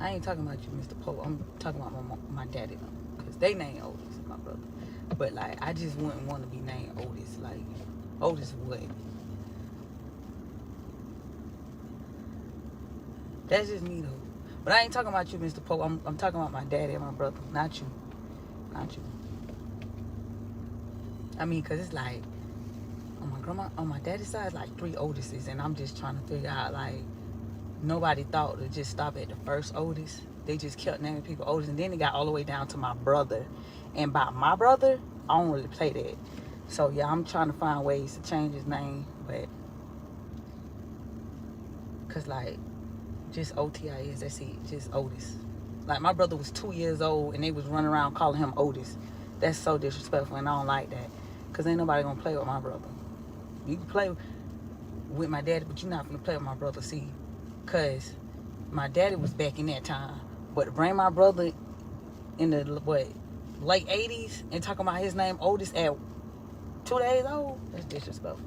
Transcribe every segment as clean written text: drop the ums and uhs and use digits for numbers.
I ain't talking about you, Mr. Pope. I'm talking about my daddy, because they named Otis, my brother. But, like, I just wouldn't want to be named Otis. Like, Otis what? That's just me, though. But I ain't talking about you, Mr. Pope. I'm talking about my daddy and my brother. Not you. Not you. I mean, because it's like, on my daddy's side, it's like 3 Otises. And I'm just trying to figure out, like, nobody thought to just stop at the first Otis. They just kept naming people Otis. And then it got all the way down to my brother. And by my brother, I don't really play that. So, yeah, I'm trying to find ways to change his name. But, because, like, just OTIS, that's it. Just Otis. Like, my brother was 2 years old, and they was running around calling him Otis. That's so disrespectful, and I don't like that. Because ain't nobody going to play with my brother. You can play with my daddy, but you're not going to play with my brother, see? Because my daddy was back in that time. But to bring my brother in the, late 80s and talking about his name Otis at 2 days old, that's disrespectful.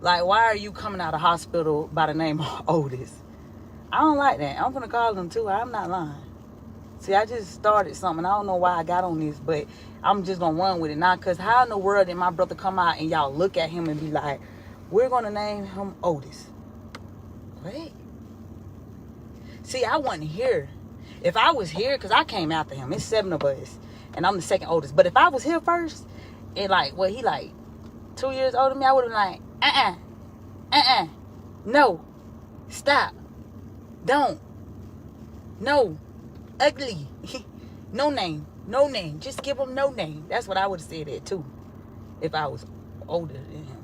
Like, why are you coming out of hospital by the name of Otis? I don't like that. I'm going to call him, too. I'm not lying. See, I just started something. I don't know why I got on this, but I'm just going to run with it now. Because how in the world did my brother come out and y'all look at him and be like, we're going to name him Otis? What? See, I wasn't here. If I was here, because I came after him. It's 7 of us. And I'm the second oldest. But if I was here first, and like, he like 2 years older than me, I would have been like, no, stop, don't, no, ugly, no name, just give him no name. That's what I would have said it too, if I was older than him.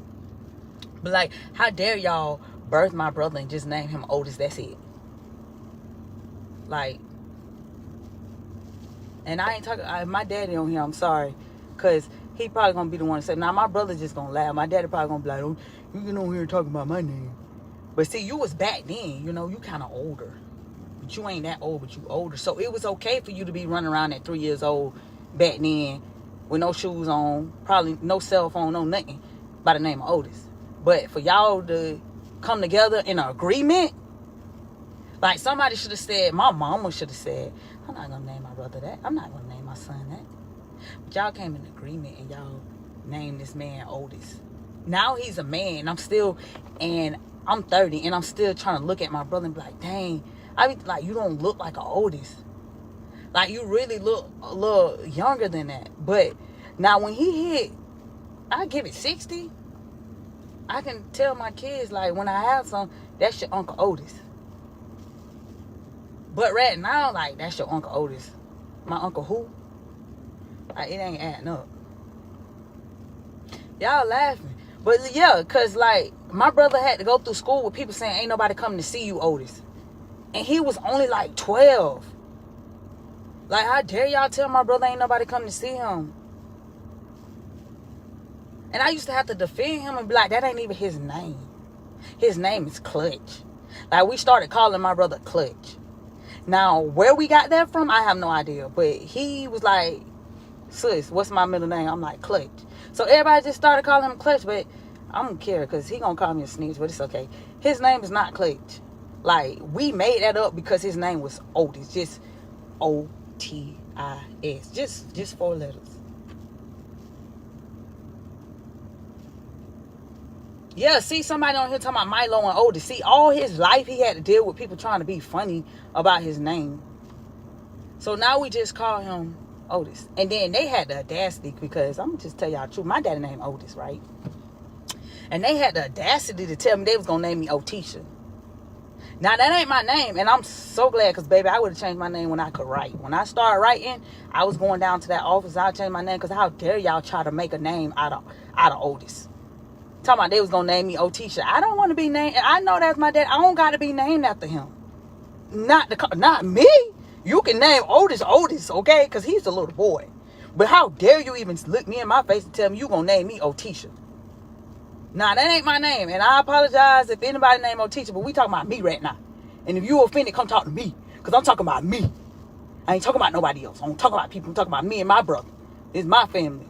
But like, how dare y'all birth my brother and just name him Otis? That's it. Like, and I ain't talking, my daddy on here, I'm sorry, because he probably going to be the one to say, now my brother just going to laugh. My daddy probably going to be like, oh, you get on here talking about my name. But see, you was back then, you know, you kind of older. But you ain't that old, but you older. So it was okay for you to be running around at 3 years old back then with no shoes on, probably no cell phone, no nothing, by the name of Otis. But for y'all to come together in an agreement, like somebody should have said, my mama should have said, I'm not going to name my brother that. I'm not going to name my son that. But y'all came in agreement and y'all named this man Otis. Now he's a man. I'm 30 and I'm still trying to look at my brother and be like, dang, I be like, you don't look like an Otis. Like, you really look a little younger than that. But now when he hit, I give it 60. I can tell my kids, like, when I have some, that's your Uncle Otis. But right now, like, that's your Uncle Otis. My uncle who? Like, it ain't adding up. Y'all laughing. But yeah, because like, my brother had to go through school with people saying, ain't nobody coming to see you, Otis. And he was only like 12. Like, how dare y'all tell my brother ain't nobody coming to see him? And I used to have to defend him and be like, that ain't even his name. His name is Clutch. Like, we started calling my brother Clutch. Now, where we got that from, I have no idea. But he was like, sis, what's my middle name? I'm like, Clutch. So everybody just started calling him Clutch, but I don't care because he gonna call me a snitch, but it's okay. His name is not Clutch. Like, we made that up because his name was Otis. Just O-T-I-S. Just 4 letters. Yeah, see, somebody on here talking about Milo and Otis. See, all his life he had to deal with people trying to be funny about his name. So now we just call him Otis. And then they had the audacity, because I'm going to just tell y'all the truth. My daddy named Otis, right? And they had the audacity to tell me they was going to name me Otisha. Now, that ain't my name. And I'm so glad, because, baby, I would have changed my name when I could write. When I started writing, I was going down to that office. I changed my name, because how dare y'all try to make a name out of Otis? Talking about they was going to name me Otisha. I don't want to be named. I know that's my dad. I don't got to be named after him. Not me. You can name Otis, okay? Because he's a little boy. But how dare you even look me in my face and tell me you going to name me Otisha? Nah, that ain't my name. And I apologize if anybody named Otisha, but we talking about me right now. And if you offended, come talk to me. Because I'm talking about me. I ain't talking about nobody else. I don't talk about people. I'm talking about me and my brother. It's my family.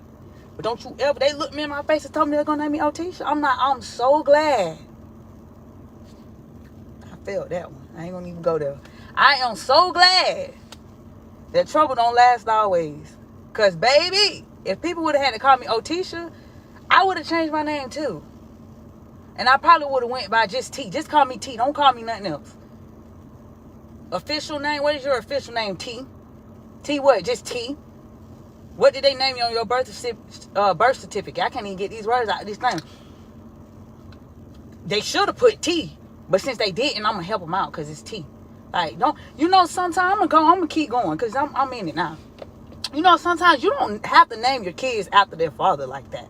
But don't you ever, they look me in my face and told me they're going to name me Otisha. I'm so glad. I felt that one. I ain't gonna even go there. I am so glad that trouble don't last always. Because, baby, if people would have had to call me Otisha, I would have changed my name, too. And I probably would have went by just T. Just call me T. Don't call me nothing else. Official name? What is your official name? T? T what? Just T? What did they name you on your birth certificate? I can't even get these words out of this thing. They should have put T. But since they didn't, I'm going to help them out because it's T. Like, don't, you know, sometimes I'm going to keep going because I'm in it now. You know, sometimes you don't have to name your kids after their father like that.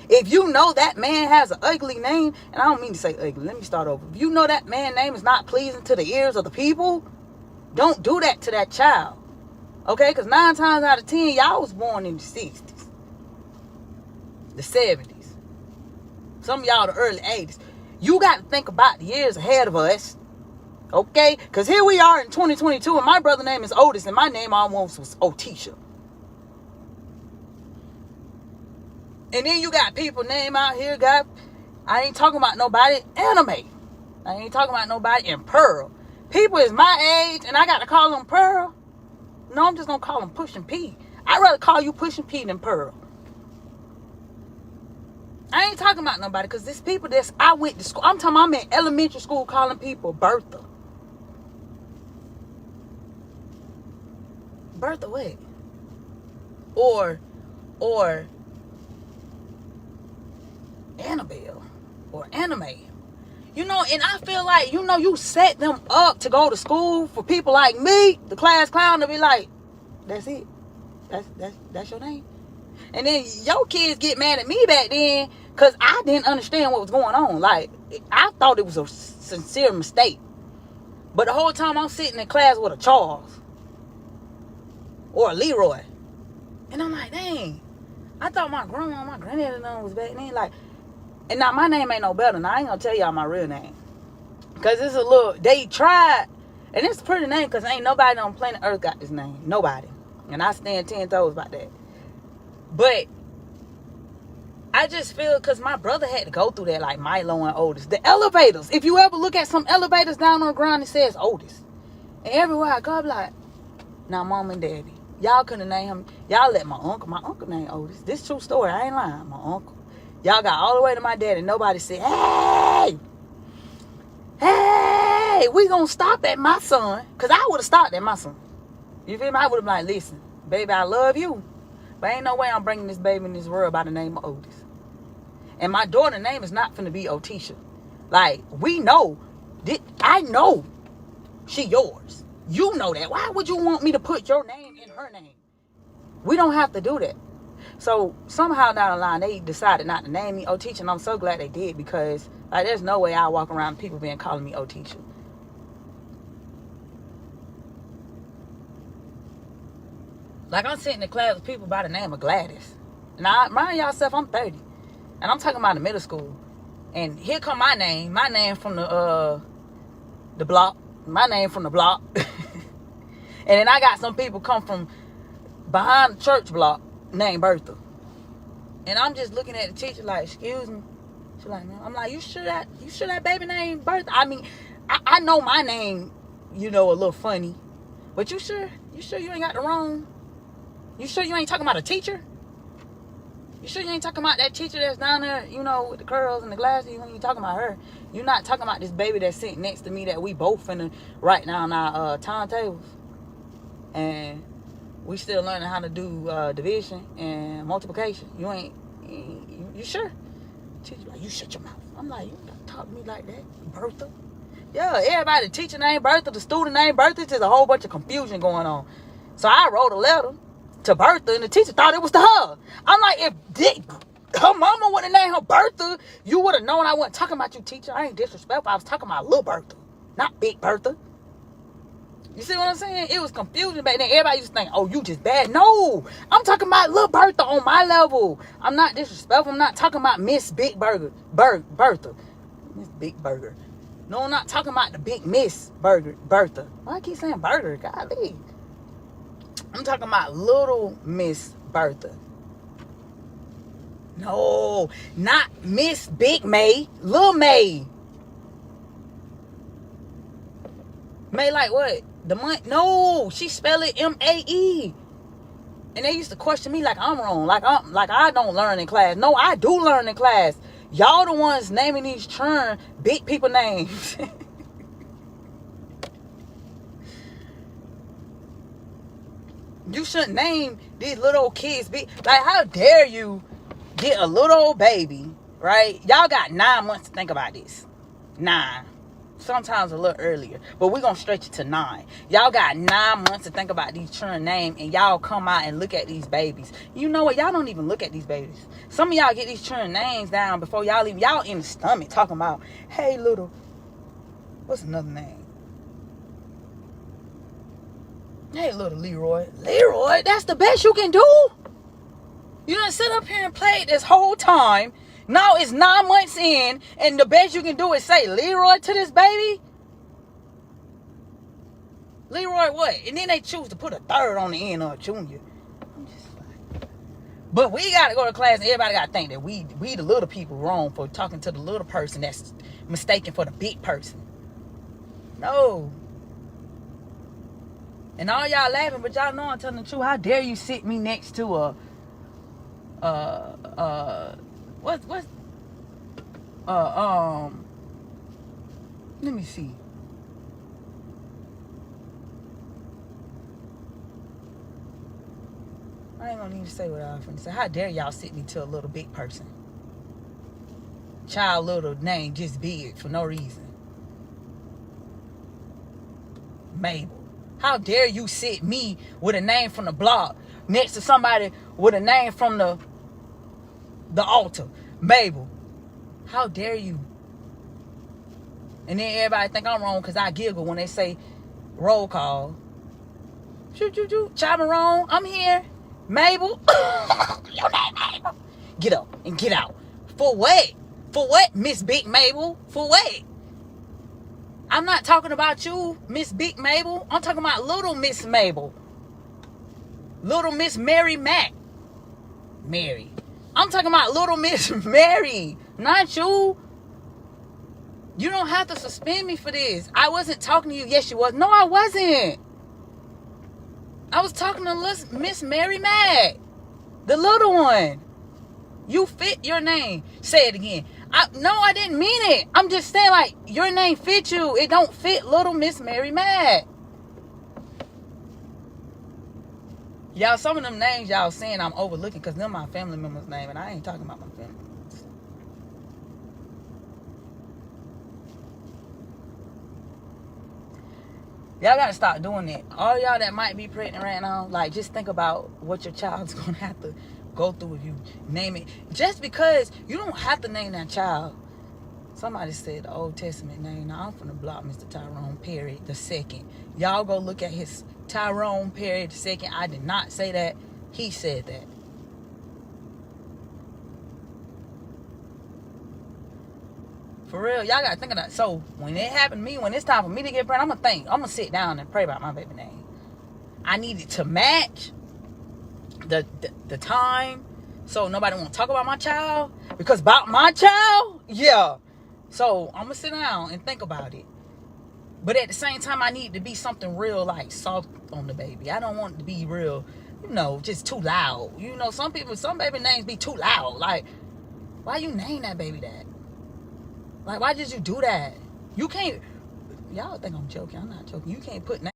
If you know that man has an ugly name, and I don't mean to say ugly, let me start over. If you know that man's name is not pleasing to the ears of the people, don't do that to that child. Okay? Because 9 times out of 10, y'all was born in the 60s. The 70s. Some of y'all the early 80s. You got to think about the years ahead of us. Okay? Because here we are in 2022, and my brother's name is Otis, and my name almost was Otisha. And then you got people name out here, I ain't talking about nobody anime. I ain't talking about nobody in Pearl. People is my age, and I got to call them Pearl. No, I'm just going to call them Pushing P. I'd rather call you Pushing P than Pearl. I ain't talking about nobody, because there's people I went to school. I'm talking about I'm in elementary school calling people Bertha. Bertha what? Or Annabelle or anime. You know, and I feel like, you know, you set them up to go to school for people like me, the class clown, to be like, that's it. That's your name. And then your kids get mad at me back then because I didn't understand what was going on. Like, I thought it was a sincere mistake. But the whole time I'm sitting in class with a Charles or a Leroy. And I'm like, dang, I thought my grandma, my granddaddy was back then. Like, and now my name ain't no better. Now I ain't gonna tell y'all my real name. Cause it's a little, they tried, and it's a pretty name cause ain't nobody on planet Earth got this name. Nobody. And I stand 10 toes about that. But I just feel cause my brother had to go through that, like Milo and Otis. The elevators. If you ever look at some elevators down on the ground, it says Otis. And everywhere I go, I'm like, now mom and daddy, y'all couldn't name him. Y'all let my uncle name Otis. This true story, I ain't lying. My uncle. Y'all got all the way to my dad and nobody said, hey, we gonna stop at my son. Because I would have stopped at my son. You feel me? I would have been like, listen, baby, I love you. But ain't no way I'm bringing this baby in this world by the name of Otis. And my daughter's name is not finna be Otisha. Like, we know. I know she yours. You know that. Why would you want me to put your name in her name? We don't have to do that. So somehow down the line, they decided not to name me Otisha, and I'm so glad they did because like there's no way I walk around people being calling me Otisha. Like I'm sitting in class with people by the name of Gladys. Now, mind yourself, I'm 30, and I'm talking about the middle school. And here come my name from the block, my name from the block, and then I got some people come from behind the church block. Named Bertha. And I'm just looking at the teacher like, excuse me. She's like, no. I'm like, you sure that baby named Bertha? I mean, I know my name, you know, a little funny. But you sure you ain't got the wrong? You sure you ain't talking about a teacher? You sure you ain't talking about that teacher that's down there, you know, with the curls and the glasses? When you talking about her, you're not talking about this baby that's sitting next to me that we both finna write down our timetables. And we still learning how to do division and multiplication. You sure? Teacher like, you shut your mouth. I'm like, you don't talk to me like that, Bertha. Yeah, everybody, the teacher named Bertha, the student named Bertha. There's a whole bunch of confusion going on. So I wrote a letter to Bertha, and the teacher thought it was to her. I'm like, if her mama would have named her Bertha, you would have known I wasn't talking about you, teacher. I ain't disrespectful. I was talking about little Bertha, not big Bertha. You see what I'm saying? It was confusing back then. Everybody used to think, oh, you just bad. No, I'm talking about little Bertha on my level. I'm not disrespectful. I'm not talking about Miss Big Bertha. Miss Big Burger. No, I'm not talking about the big Miss Bertha. Why I keep saying burger? Golly. I'm talking about little Miss Bertha. No, not Miss Big May. Little May. May like what? The month? No, she spell it M-A-E. And they used to question me like I'm wrong, like I don't learn in class. No, I do learn in class. Y'all the ones naming these churn big people names. You shouldn't name these little old kids big. Like, how dare you get a little old baby, right? Y'all got 9 months to think about this. 9. Sometimes a little earlier, but we're gonna stretch it to 9. Y'all got 9 months to think about these children name, and y'all come out and look at these babies. You know what? Y'all don't even look at these babies. Some of y'all get these children names down before y'all even, y'all in the stomach talking about, hey little, what's another name? Hey little Leroy. Leroy, that's the best you can do? You done sit up here and played this whole time. Now it's 9 months in, and the best you can do is say Leroy to this baby? Leroy what? And then they choose to put a third on the end of a junior. I'm just like... But we got to go to class, and everybody got to think that we the little people wrong for talking to the little person that's mistaken for the big person. No. And all y'all laughing, but y'all know I'm telling the truth. How dare you sit me next to let me see. I ain't gonna need to say what I was finna say. How dare y'all sit me to a little big person? Child little name just big for no reason. Mabel. How dare you sit me with a name from the block next to somebody with a name from the altar? Mabel. How dare you? And then everybody think I'm wrong because I giggle when they say roll call. Shoot. Chamarone, I'm here. Mabel. Your name Mabel. Get up and get out. For what? For what, Miss Big Mabel? For what? I'm not talking about you, Miss Big Mabel. I'm talking about little Miss Mabel. Little Miss Mary Mack. Mary. I'm talking about little Miss Mary. Not you. You don't have to suspend me for this. I wasn't talking to you. Yes, you was. No, I wasn't. I was talking to Miss Mary Mack. The little one. You fit your name. Say it again. No, I didn't mean it. I'm just saying, like, your name fit you. It don't fit little Miss Mary Mack. Y'all, some of them names y'all saying I'm overlooking because they're my family members' name, and I ain't talking about my family. Y'all gotta stop doing that. All y'all that might be pregnant right now, like, just think about what your child's gonna have to go through if you name it. Just because you don't have to name that child. Somebody said the Old Testament name. Now I'm finna block Mr. Tyrone Perry II. Y'all go look at his Tyrone Perry II. I did not say that. He said that. For real, y'all gotta think of that. So when it happened to me, when it's time for me to get pregnant, I'm gonna sit down and pray about my baby name. I need it to match the time, so nobody won't talk about my child. Because about my child, yeah. So I'm gonna sit down and think about it. But at the same time, I need it to be something real, like soft on the baby. I don't want it to be real, just too loud. Some baby names be too loud. Like, why you name that baby that? Like, why did you do that? You can't. Y'all think I'm joking. I'm not joking. You can't put names.